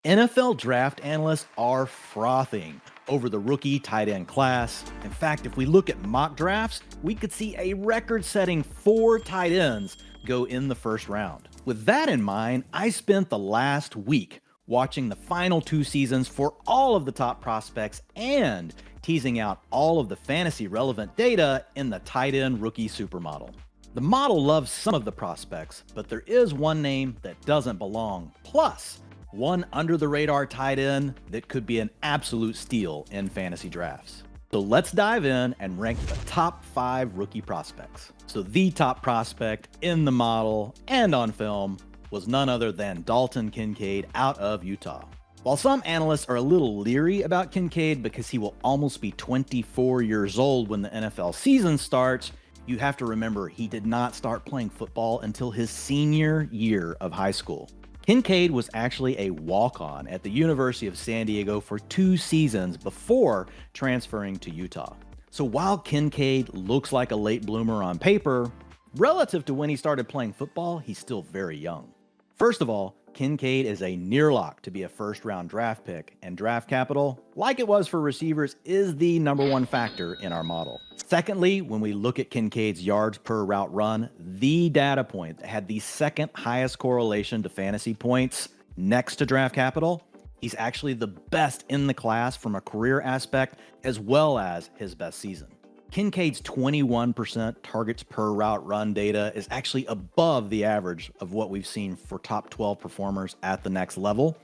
NFL draft analysts are frothing over the rookie tight end class. In fact, if we look at mock drafts, we could see a record setting 4 tight ends go in the first round. With that in mind, I spent the last week watching the final 2 seasons for all of the top prospects and teasing out all of the fantasy relevant data in the tight end rookie supermodel. The model loves some of the prospects, but there is one name that doesn't belong. Plus, one under the radar tight end that could be an absolute steal in fantasy drafts. So let's dive in and rank the top 5 rookie prospects. So the top prospect in the model and on film was none other than Dalton Kincaid out of Utah. While some analysts are a little leery about Kincaid because he will almost be 24 years old when the NFL season starts, you have to remember he did not start playing football until his senior year of high school. Kincaid was actually a walk-on at the University of San Diego for 2 seasons before transferring to Utah. So while Kincaid looks like a late bloomer on paper, relative to when he started playing football, he's still very young. First of all, Kincaid is a near lock to be a first-round draft pick, and draft capital, like it was for receivers, is the #1 factor in our model. Secondly, when we look at Kincaid's yards per route run, the data point that had the second highest correlation to fantasy points next to draft capital, he's actually the best in the class from a career aspect as well as his best season. Kincaid's 21% targets per route run data is actually above the average of what we've seen for top 12 performers at the next level.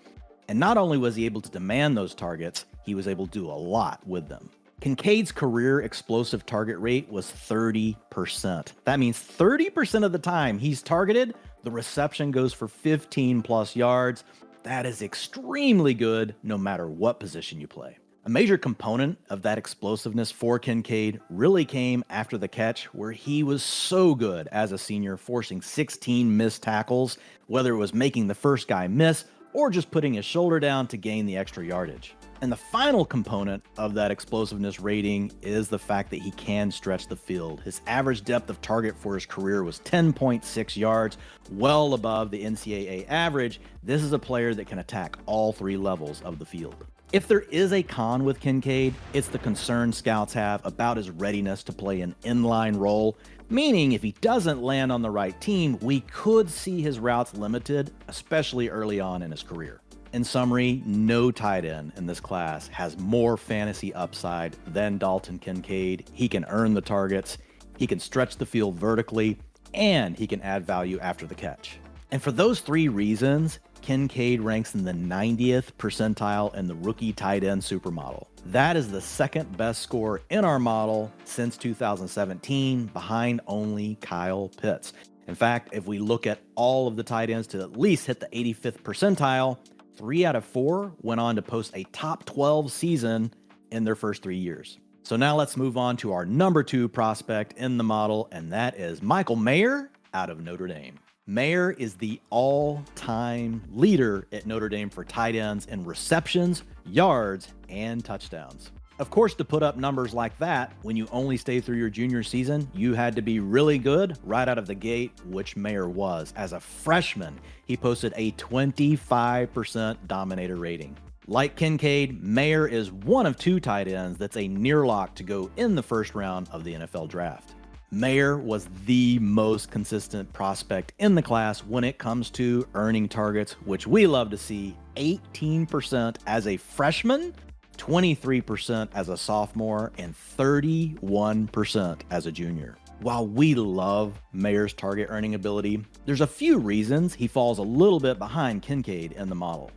And not only was he able to demand those targets, he was able to do a lot with them. Kincaid's career explosive target rate was 30%. That means 30% of the time he's targeted, the reception goes for 15 plus yards. That is extremely good no matter what position you play. A major component of that explosiveness for Kincaid really came after the catch, where he was so good as a senior, forcing 16 missed tackles, whether it was making the first guy miss or just putting his shoulder down to gain the extra yardage. And the final component of that explosiveness rating is the fact that he can stretch the field. His average depth of target for his career was 10.6 yards, well above the NCAA average. This is a player that can attack all 3 levels of the field. If there is a con with Kincaid, it's the concern scouts have about his readiness to play an inline role, meaning if he doesn't land on the right team, we could see his routes limited, especially early on in his career. In summary, no tight end in this class has more fantasy upside than Dalton Kincaid. He can earn the targets, he can stretch the field vertically, and he can add value after the catch. And for those 3 reasons, Kincaid ranks in the 90th percentile in the rookie tight end supermodel. That is the second best score in our model since 2017, behind only Kyle Pitts. In fact, if we look at all of the tight ends to at least hit the 85th percentile, 3 out of 4 went on to post a top 12 season in their first 3 years. So now let's move on to our #2 prospect in the model, and that is Michael Mayer out of Notre Dame. Mayer is the all-time leader at Notre Dame for tight ends in receptions, yards, and touchdowns. Of course, to put up numbers like that, when you only stay through your junior season, you had to be really good right out of the gate, which Mayer was. As a freshman, he posted a 25% dominator rating. Like Kincaid, Mayer is one of 2 tight ends that's a near lock to go in the first round of the NFL draft. Mayer was the most consistent prospect in the class when it comes to earning targets, which we love to see. 18% as a freshman, 23% as a sophomore, and 31% as a junior. While we love Mayer's target earning ability, there's a few reasons he falls a little bit behind Kincaid in the model.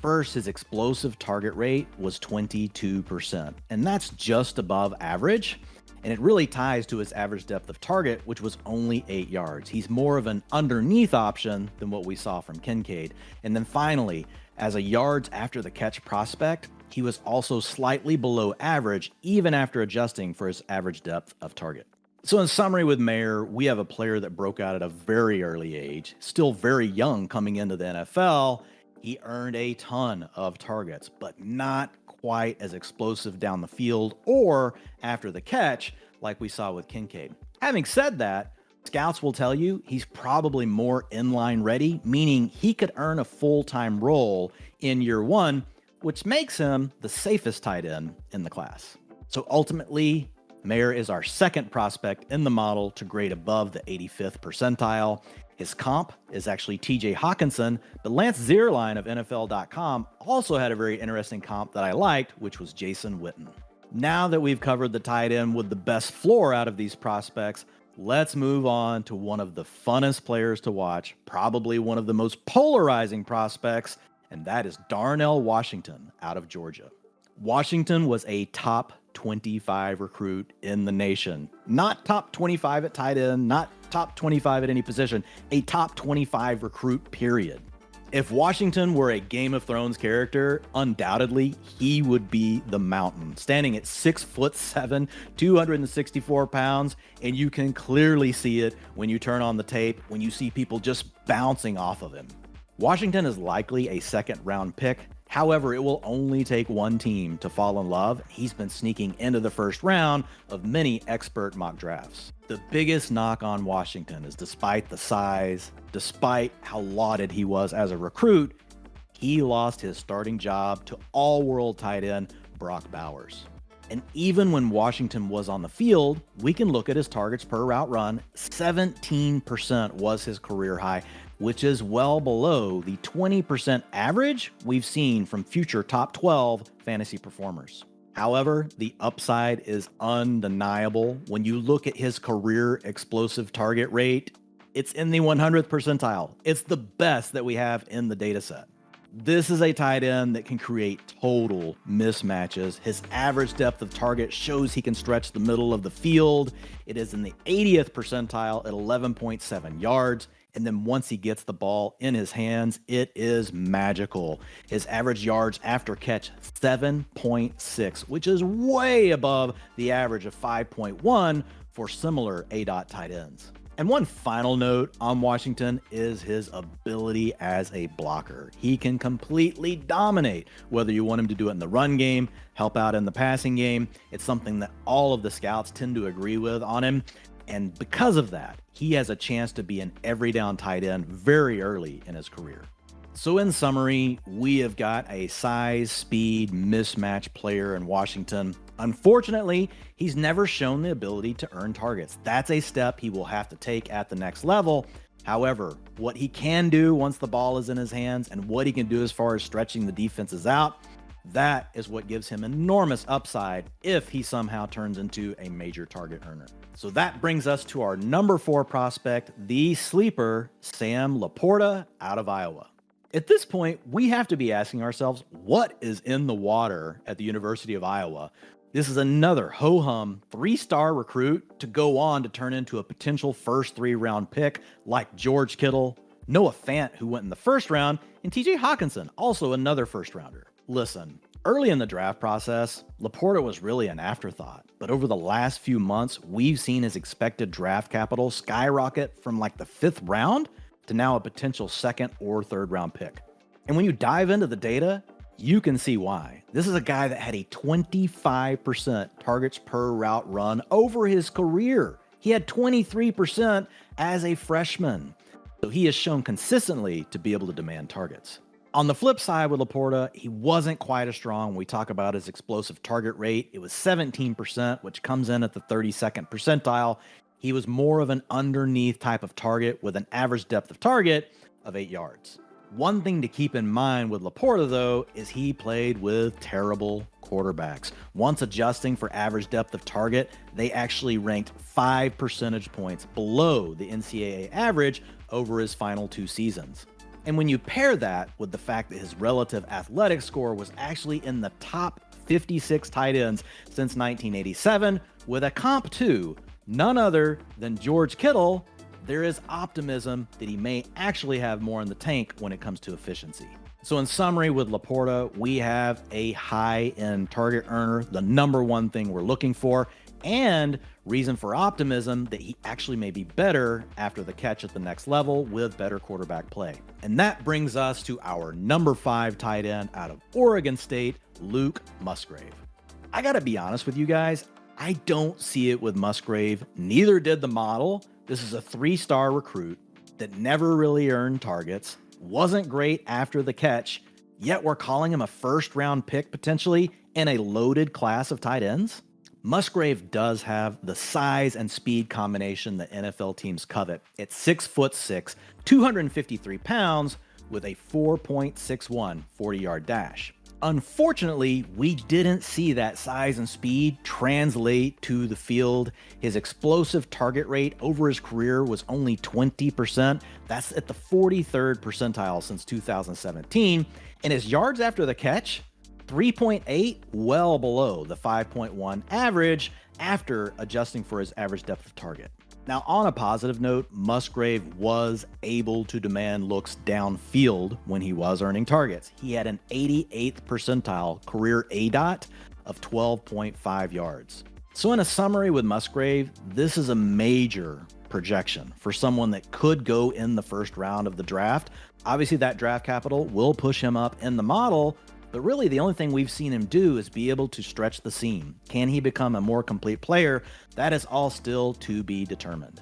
First, his explosive target rate was 22%, and that's just above average. And it really ties to his average depth of target, which was only 8 yards. He's more of an underneath option than what we saw from Kincaid. And then finally, as a yards after the catch prospect, he was also slightly below average, even after adjusting for his average depth of target. So in summary with Mayer, we have a player that broke out at a very early age, still very young coming into the NFL. He earned a ton of targets, but not quite as explosive down the field or after the catch like we saw with Kincaid. Having said that, Scouts will tell you he's probably more inline ready, meaning he could earn a full-time role in year one, which makes him the safest tight end in the class. So ultimately, Mayer is our second prospect in the model to grade above the 85th percentile. His comp is actually TJ Hawkinson, but Lance Zierlein of NFL.com also had a very interesting comp that I liked, which was Jason Witten. Now that we've covered the tight end with the best floor out of these prospects, let's move on to one of the funnest players to watch, probably one of the most polarizing prospects, and that is Darnell Washington out of Georgia. Washington was a top 25 recruit in the nation. Not top 25 at tight end, not top 25 at any position, a top 25 recruit, period. If Washington were a Game of Thrones character, undoubtedly he would be the Mountain, standing at 6'7", 264 pounds, and you can clearly see it when you turn on the tape, when you see people just bouncing off of him. Washington is likely a second-round pick. However, it will only take one team to fall in love. He's been sneaking into the first round of many expert mock drafts. The biggest knock on Washington is despite the size, despite how lauded he was as a recruit, he lost his starting job to all-world tight end Brock Bowers. And even when Washington was on the field, we can look at his targets per route run. 17% was his career high, which is well below the 20% average we've seen from future top 12 fantasy performers. However, the upside is undeniable. When you look at his career explosive target rate, it's in the 100th percentile. It's the best that we have in the data set. This is a tight end that can create total mismatches. His average depth of target shows he can stretch the middle of the field. It is in the 80th percentile at 11.7 yards. And then once he gets the ball in his hands, it is magical. His average yards after catch, 7.6, which is way above the average of 5.1 for similar aDOT tight ends. And one final note on Washington is his ability as a blocker. He can completely dominate, whether you want him to do it in the run game, help out in the passing game. It's something that all of the scouts tend to agree with on him. And because of that, he has a chance to be an every down tight end very early in his career. So in summary, we have got a size, speed, mismatch player in Washington. Unfortunately, he's never shown the ability to earn targets. That's a step he will have to take at the next level. However, what he can do once the ball is in his hands and what he can do as far as stretching the defenses out, that is what gives him enormous upside if he somehow turns into a major target earner. So that brings us to our number 4 prospect, the sleeper, Sam LaPorta out of Iowa. At this point, we have to be asking ourselves, what is in the water at the University of Iowa? This is another ho-hum 3-star recruit to go on to turn into a potential first 3-round pick like George Kittle, Noah Fant, who went in the first round, and TJ Hawkinson, also another first rounder. Listen, early in the draft process, LaPorta was really an afterthought, but over the last few months, we've seen his expected draft capital skyrocket from like the 5th round to now a potential 2nd or 3rd round pick. And when you dive into the data, you can see why. This is a guy that had a 25% targets per route run over his career. He had 23% as a freshman. So he has shown consistently to be able to demand targets. On the flip side with LaPorta, he wasn't quite as strong when we talk about his explosive target rate. It was 17%, which comes in at the 32nd percentile. He was more of an underneath type of target with an average depth of target of 8 yards. One thing to keep in mind with LaPorta, though, is he played with terrible quarterbacks. Once adjusting for average depth of target, they actually ranked 5 percentage points below the NCAA average over his final 2 seasons. And when you pair that with the fact that his relative athletic score was actually in the top 56 tight ends since 1987, with a comp to none other than George Kittle, there is optimism that he may actually have more in the tank when it comes to efficiency. So in summary, with LaPorta, we have a high-end target earner, the number one thing we're looking for, and reason for optimism that he actually may be better after the catch at the next level with better quarterback play. And that brings us to our number 5 tight end out of Oregon State, Luke Musgrave. I gotta be honest with you guys, I don't see it with Musgrave. Neither did the model, This is a 3-star recruit that never really earned targets, wasn't great after the catch, yet we're calling him a first-round pick potentially in a loaded class of tight ends? Musgrave does have the size and speed combination that NFL teams covet. It's 6'6", 253 pounds with a 4.61 40-yard dash. Unfortunately, we didn't see that size and speed translate to the field. His explosive target rate over his career was only 20%. That's at the 43rd percentile since 2017. And his yards after the catch, 3.8, well below the 5.1 average after adjusting for his average depth of target. Now, on a positive note, Musgrave was able to demand looks downfield when he was earning targets. He had an 88th percentile career aDOT of 12.5 yards. So in a summary with Musgrave, this is a major projection for someone that could go in the first round of the draft. Obviously, that draft capital will push him up in the model, but really the only thing we've seen him do is be able to stretch the seam. Can he become a more complete player? That is all still to be determined.